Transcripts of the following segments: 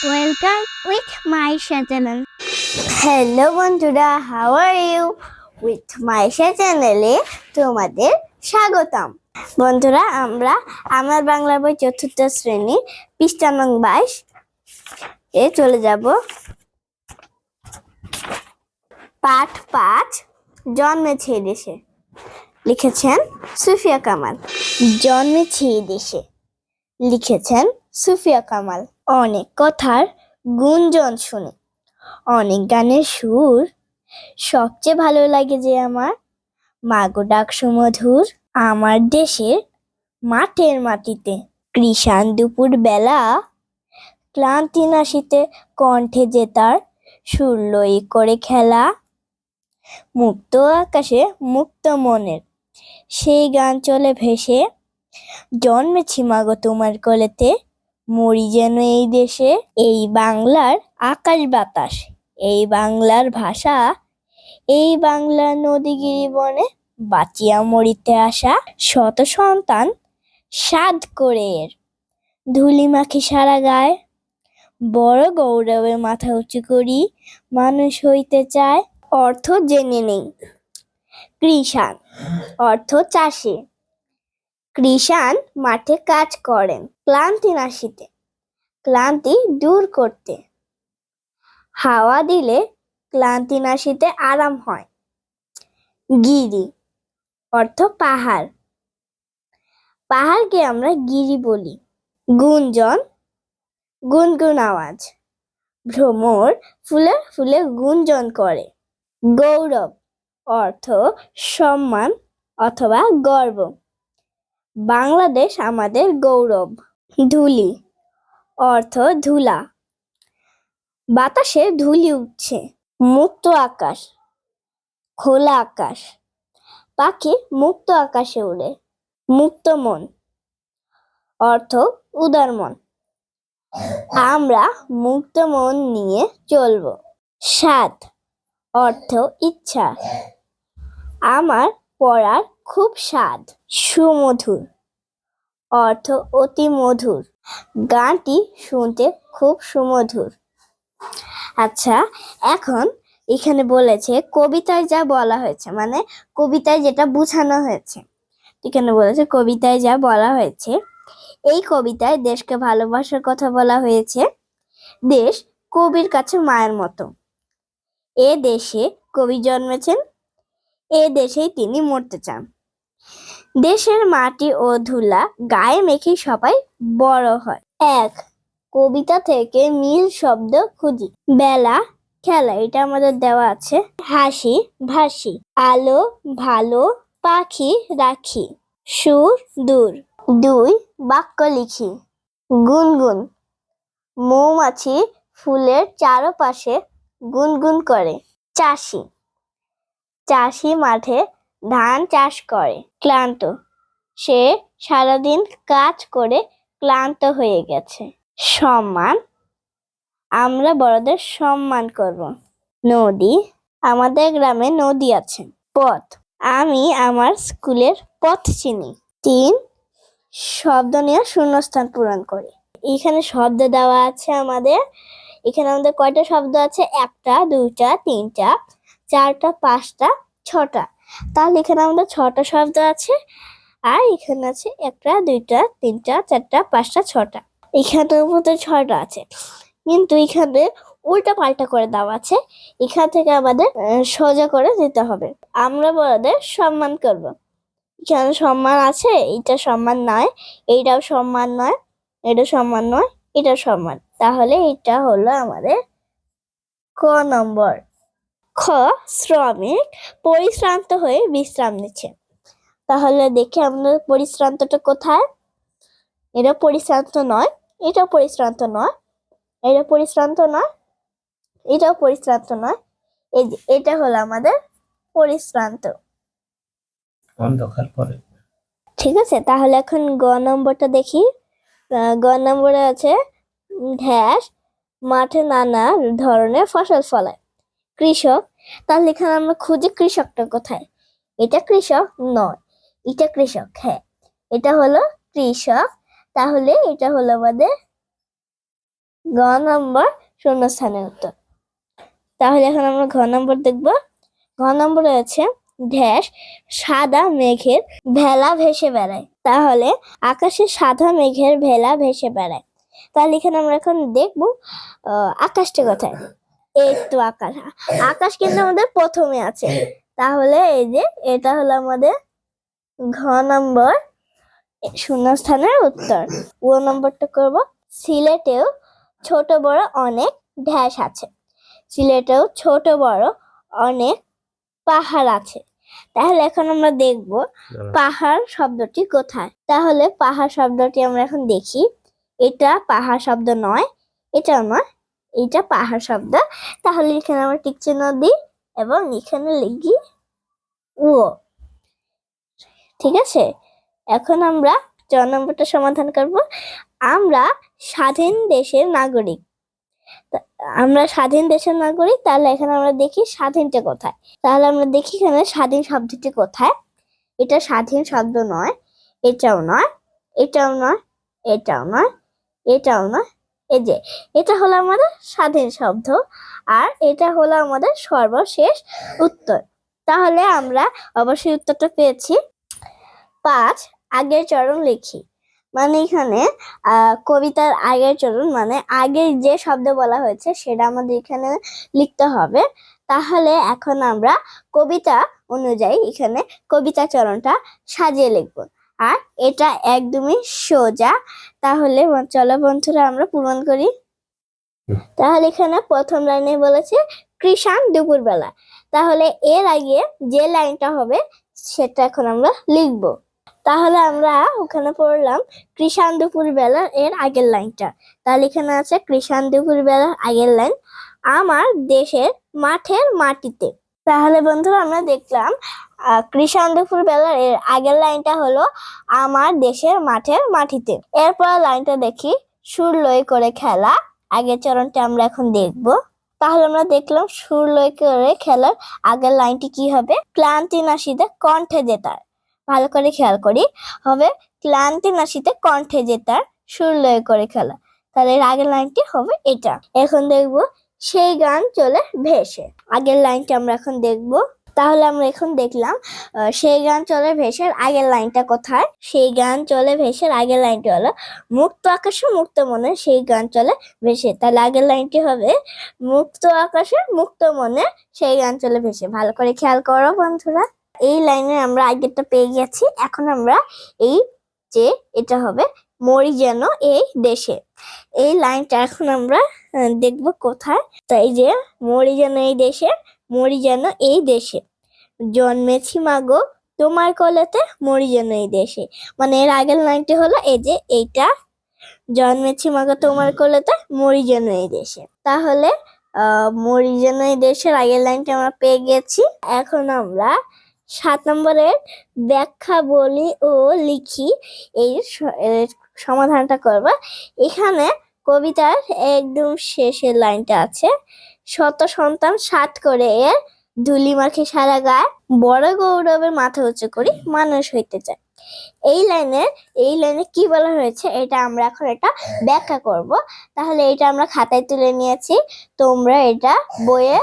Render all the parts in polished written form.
Welcome with my channel. Hello বন্ধুরা, how are you? With Maisha চ্যানেলে তোমাদের স্বাগতম। বন্ধুরা, আমরা আমার বাংলা বই চতুর্থ শ্রেণী পৃষ্ঠা নং 22 এ চলে যাব। পাঠ 5, জন্মেছে এই দেশে। লিখেছেন সুফিয়া কামাল। জন্মেছে এই দেশে, লিখেছেন সুফিয়া কামাল। অনেক কথার গুঞ্জন শুনে, অনেক গানের সুর, সবচেয়ে ভালো লাগে যে আমার মাগো ডাক সুমধুর। আমার দেশের মাঠের মাটিতে কৃষাণ দুপুর বেলা, ক্লান্তি নাশিতে কণ্ঠে যে তার সুর লই করে খেলা। মুক্ত আকাশে মুক্ত মনের সেই গান চলে ভেসে, জন্মেছি মাগো তোমার কোলেতে, মরি যেন এই দেশে। এই বাংলার আকাশ বাতাস, এই বাংলার ভাষা, এই বাংলার নদীগিরি বনে বাঁচিয়া মরিতে আসা। শত সন্তান সাধ করে এর ধুলি মাখি সারা গায়ে, বড় গৌরবে মাথা উঁচু করি মানুষ হইতে চায়। অর্থ জেনে নেই। কৃষাণ অর্থ চাষি। কৃষাণ মাঠে কাজ করেন ক্লান্তি নাশিতে, ক্লান্তি দূর করতে। হাওয়া দিলে ক্লান্তি নাশিতে আরাম হয়। গিরি অর্থ পাহাড়। পাহাড়কে আমরা গিরি বলি। গুঞ্জন গুনগুন আওয়াজ। ভ্রমর ফুলে ফুলে গুঞ্জন করে। গৌরব অর্থ সম্মান অথবা গর্ব। বাংলাদেশ আমাদের গৌরব। ধূলি অর্থ ধুলা। বাতাসে ধূলি উঠছে। মুক্ত আকাশ, খোলা আকাশ। পাখি মুক্ত আকাশে উড়ে। মুক্ত মন অর্থ উদার মন। আমরা মুক্ত মন নিয়ে চলব। স্বাদ অর্থ ইচ্ছা। আমার পড়ার খুব স্বাদ। সুমধুর অর্থ অতি মধুর। গানটি শুনতে খুব সুমধুর। আচ্ছা, এখন এখানে বলেছে কবিতায় যা বলা হয়েছে, মানে কবিতায় যেটা বোঝানো হয়েছে। এখানে বলেছে কবিতায় যা বলা হয়েছে, এই কবিতায় দেশকে ভালোবাসার কথা বলা হয়েছে। দেশ কবির কাছে মায়ের মতো। এ দেশে কবি জন্মেছেন, এ দেশেই তিনি মরতে চান। দেশের মাটি ও ধুলা গায়ে মেখে সবাই বড় হয়। এক, কবিতা থেকে মিল শব্দ খুঁজি। বেলা, খেলা, এটা আমাদের দেওয়া আছে। হাসি, ভাসি। আলো, ভালো। পাখি, রাখি। সুর, দূর। 2, বাক্য লিখি। গুনগুন, মৌমাছি ফুলের চারপাশে গুনগুন করে। চাষি, চাষি মাঠে ধান চাষ করে। ক্লান্ত, সে সারাদিন কাজ করে ক্লান্ত হয়ে গেছে। সম্মান, আমরা বড়দের সম্মান করব। নদী, আমাদের গ্রামে নদী আছে। পথ, আমি আমার স্কুলের পথ চিনি। 3, শব্দ নিয়ে শূন্যস্থান পূরণ করি। এখানে শব্দ দেওয়া আছে আমাদের। এখানে আমাদের কয়টা শব্দ আছে? 1টা, 2টা, 3টা, 4টা, 5টা, 6টা। তাহলে এখানে আমাদের 6টা শব্দ আছে। আর এখানে আছে 1টা, 2টা, 3টা, 4টা, 5টা, 6টা। এখানে আমাদের 6টা আছে, কিন্তু এখানে উল্টা পাল্টা করে দেওয়া আছে। এখান থেকে আমাদের সোজা করে দিতে হবে। আমরা বড়দের সম্মান করব। এখানে সম্মান আছে, এটা সম্মান নয়, এইটাও সম্মান নয়, এটা সম্মান নয়, এটা সম্মান। তাহলে এটা হলো আমাদের ক নম্বর। খ, শ্রমিক পরিশ্রান্ত হয়ে বিশ্রাম নিচ্ছে। তাহলে দেখি আমাদের পরিশ্রান্তটা কোথায়? এটা পরিশ্রান্ত নয়, এটাও পরিশ্রান্ত নয়, এটা পরিশ্রান্ত নয়, এটাও পরিশ্রান্ত নয়। এই যে এটা হলো আমাদের পরিশ্রান্ত। ঠিক আছে, তাহলে এখন গ নম্বরটা দেখি। গ নম্বরে আছে ঢ্যাস মাঠে নানা ধরনের ফসল ফলায়। কৃষক, তাহলে এখানে আমরা খুঁজি কৃষকটা কোথায়? এটা কৃষক নয়, এটা কৃষক। হ্যাঁ, এটা হলো কৃষক। তাহলে এটা হলো আমাদের গ নম্বর শূন্যস্থানের উত্তর। তাহলে এখন আমরা ঘ নম্বর দেখব। ঘ নম্বরে আছে ড্যাশ সাদা মেঘের ভেলা ভেসে বেড়ায়। তাহলে আকাশে সাদা মেঘের ভেলা ভেসে বেড়ায়। তাহলে এখানে আমরা এখন দেখবো আকাশটা কোথায়। এই তো আকাশ, আকাশ কিন্তু আমাদের প্রথমে আছে। তাহলে এই যে এটা হলো আমাদের ঘ নম্বর শূন্যস্থানের উত্তর। ও নম্বরটা করব সিলেটেও ছোট বড় অনেক ড্যাশ আছে। সিলেটেও ছোট বড় অনেক পাহাড় আছে। তাহলে এখন আমরা দেখব পাহাড় শব্দটি কোথায়। তাহলে পাহাড় শব্দটি আমরা এখন দেখি। এটা পাহাড় শব্দ নয়, এটাও নয়, এটা পাহাড় শব্দ। তাহলে এখানে আমরা টিক চিহ্ন দিই এবং এখানে লিখি ও। ঠিক আছে, এখন আমরা ৪ নম্বরটা সমাধান করব। আমরা স্বাধীন দেশের নাগরিক। আমরা স্বাধীন দেশের নাগরিক। তাহলে এখানে আমরা দেখি স্বাধীনটা কোথায়। তাহলে আমরা দেখি এখানে স্বাধীন শব্দটি কোথায়। এটা স্বাধীন শব্দ নয়, এটাও নয়, এটাও নয়, এটাও নয়, এটাও নয়। এই যে এটা হলো আমাদের স্বাধীন শব্দ, আর এটা হলো আমাদের সর্বশেষ উত্তর। তাহলে আমরা অবশ্যই উত্তরটা পেয়েছি। ৫ আগের চরণ লিখি। মানে এখানে কবিতার আগের চরণ মানে আগে যে শব্দ বলা হয়েছে সেটা আমাদের এখানে লিখতে হবে। তাহলে এখন আমরা কবিতা অনুযায়ী এখানে কবিতা চরণটা সাজিয়ে লিখব, আর এটা একদমই সোজা। তাহলে চলো বন্ধুরা আমরা পূরণ করি। তাহলে এখানে প্রথম লাইনে বলেছে কৃষাণ দুপুরবেলা। তাহলে এর আগে যে লাইনটা হবে সেটা এখন আমরা লিখব। তাহলে আমরা ওখানে পড়লাম কৃষাণ দুপুর বেলা এর আগের লাইনটা। তাহলে এখানে আছে কৃষাণ দুপুর বেলার আগের লাইন আমার দেশের মাঠের মাটিতে। তাহলে বন্ধুরা আমরা দেখলাম কৃষাণ দুপুর বেলার এর আগের লাইনটা হলো আমার দেশের মাঠের মাটিতে। এরপর লাইনটা দেখি সুর লয় করে খেলা। আগের চরণটা আমরা এখন দেখব। তাহলে আমরা দেখলাম সুর লয় করে খেলার আগের লাইনটি কি হবে, ক্লান্তি নাশিতে কণ্ঠে জেতার। ভালো করে খেয়াল করি, হবে ক্লান্তি নাশিতে কণ্ঠে জেতার সুর লয় করে খেলা। তাহলে এর আগের লাইনটি হবে এটা। এখন দেখব সেই গান চলে ভেসে। আগের লাইনটা আমরা এখন দেখব। তাহলে আমরা এখন দেখলাম সেই গান চলে ভেসের আগের লাইনটা কোথায়। সেই গান চলে ভেসের আগের লাইনটি হলো মুক্ত আকাশে মুক্ত মনে সেই গান চলে ভেসে। তাহলে আগের লাইনটি হবে মুক্ত আকাশে মুক্ত মনে সেই গান চলে ভেসে। ভালো করে খেয়াল করো বন্ধুরা। এই লাইনে আমরা আগেরটা পেয়ে গেছি। এখন আমরা এই যে এটা হবে মরি যেন এই দেশে। এই লাইনটা এখন আমরা দেখব কোথায়। তাই যে মরি যেন এই দেশে, মরি যেন এই দেশে, জন্মেছি মাগো তোমার কোলেতে মরি যেন এই দেশে। মানে এর আগের লাইনটি হলো এই যে এইটা, জন্মেছি মাগো তোমার কোলেতে মরি যেন এই দেশে। তাহলে মরি যেন এই দেশের আগের লাইনটা আমরা পেয়ে গেছি। এখন আমরা ৭ নম্বরের ব্যাখ্যা বলি ও লিখি এই সমাধানটা করব। এখানে কবিতার একদম শেষের লাইনটা আছে শত সন্তান ৭ করে এর ধুলি মাখে সারা গায়ে বড় গৌরবের মাথা উঁচু করি মানুষ হইতে চায়। এই লাইনে কি বলা হয়েছে এটা আমরা এখন এটা ব্যাখ্যা করব। তাহলে এটা আমরা খাতায় তুলে নিয়েছি। তোমরা এটা বইয়ে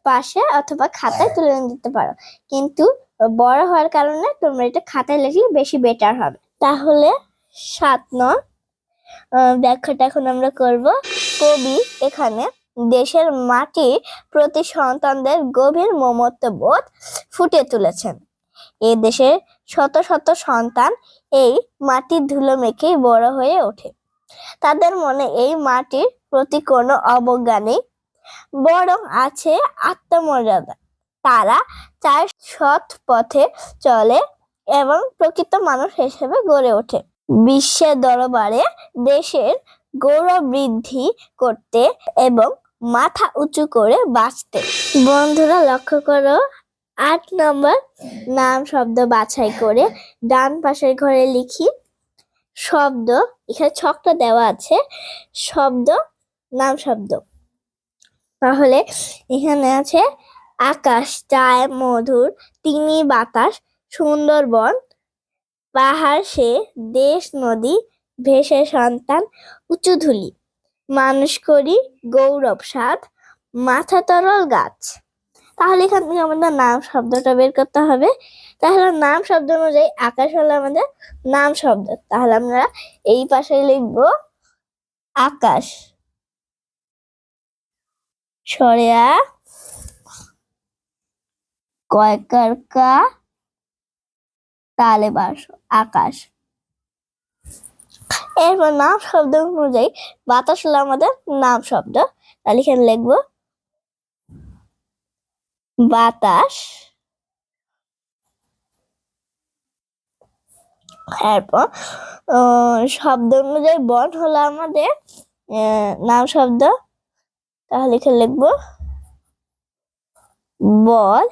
পাশে অথবা খাতায় তুলে দিতে পারো, কিন্তু বড় হওয়ার কারণে তোমরা এটা খাতায় লিখলে বেশি বেটার হবে। তাহলে ৭ নং ব্যাখ্যাটা এখন আমরা করব। কবি এখানে দেশের মাটির প্রতি সন্তানদের গভীর মমত্ববোধ ফুটিয়ে তুলেছেন। এই দেশের শত শত সন্তান এই মাটির ধুলো মেখেই বড় হয়ে ওঠে। তাদের মনে এই মাটির প্রতি কোনো অবজ্ঞা নেই, বরং আছে আত্মমর্যাদা। তারা চায় সৎ পথে চলে এবং প্রকৃত মানুষ হিসেবে গড়ে ওঠে, বিশ্বের দরবারে দেশের গৌরব বৃদ্ধি করতে এবং মাথা উঁচু করে বাঁচতে। বন্ধুরা লক্ষ্য করো, ৮ নম্বর নাম শব্দ বাছাই করে ডান পাশের ঘরে লিখি শব্দ। এখানে ছকটা দেওয়া আছে শব্দ নাম শব্দ। তাহলে এখানে আছে আকাশ, চায় মধুর, তিনি বাতাস, সুন্দরবন, পাহাড় সে, দেশ নদী, ভেসে সন্তান, উঁচু ধুলি। মানুষ করি গৌরব সাধ, মাথা তরল গাছ। তাহলে এখান থেকে আমাদের নাম শব্দটা বের করতে হবে। তাহলে নাম শব্দ অনুযায়ী আকাশ হলো আমাদের নাম শব্দ। তাহলে আমরা এই পাশে লিখবো আকাশ, সরেয়া কয়কার কা তালে বাস আকাশ। এরপর নাম শব্দ অনুযায়ী বাতাস হলো আমাদের নাম শব্দ। তাহলে এখানে লিখবো বাতাস। এরপর শব্দ অনুযায়ী বন হলো আমাদের নাম শব্দ। তাহলে এখানে লিখবো বল।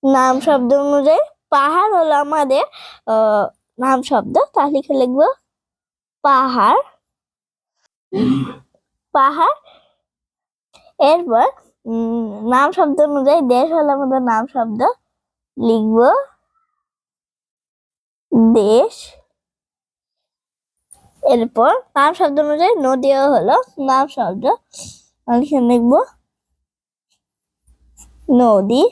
নাম শব্দ অনুযায়ী পাহাড় হলো আমাদের নাম শব্দ। তাহলে এখানে লিখবো পাহাড়, পাহাড়। এরপর নাম শব্দ অনুযায়ী দেশ হলো আমাদের নাম শব্দ। লিখবো দেশ। এরপর নাম শব্দ অনুযায়ী নদীও হলো নাম শব্দ। তাহলে এখানে লিখবো নদী।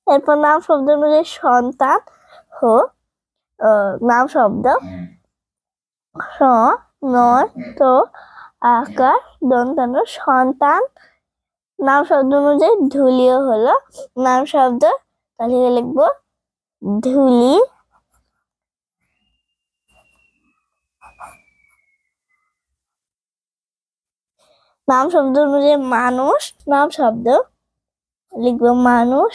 এরপর নাম শব্দ অনুযায়ী সন্তান হো নাম শব্দ। স নয় তো আকার দন্তান্ন সন্তান। নাম শব্দ অনুযায়ী ধুলিও হলো নাম শব্দ। তাহলে লিখবো ধুলি। নাম শব্দ অনুযায়ী মানুষ নাম শব্দ। লিখবো মানুষ।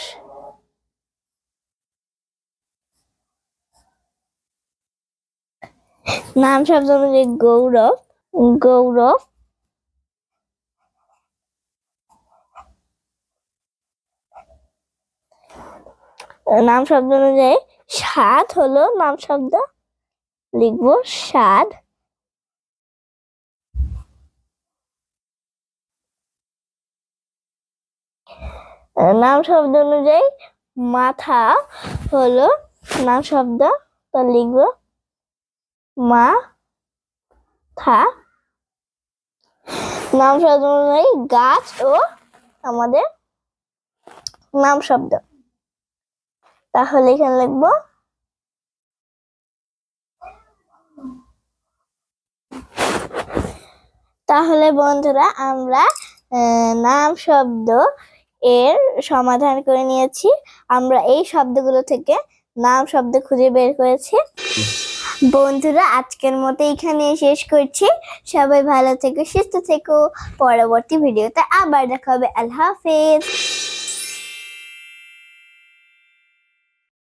নাম শব্দ অনুযায়ী গৌরব, গৌরব। নাম শব্দ অনুযায়ী স্বাদ হলো নাম শব্দ। লিখবো স্বাদ। নাম শব্দ অনুযায়ী মাথা হলো নাম শব্দ। তো লিখবো মাথা। নাম শব্দ অনুযায়ী গাছ ও আমাদের নাম শব্দ। তাহলে এখানে লিখবো তাহলে বন্ধুরা আমরা নাম শব্দ এর সমাধান করে নিয়েছি। আমরা এই শব্দগুলো থেকে নাম শব্দ খুঁজে বের করেছি। বন্ধুরা আজকের মতো এখানে শেষ করছি। সবাই ভালো থেকো, সুস্থ থেকো। পরবর্তী ভিডিওতে আবার দেখা হবে। আল্লাহ হাফেজ।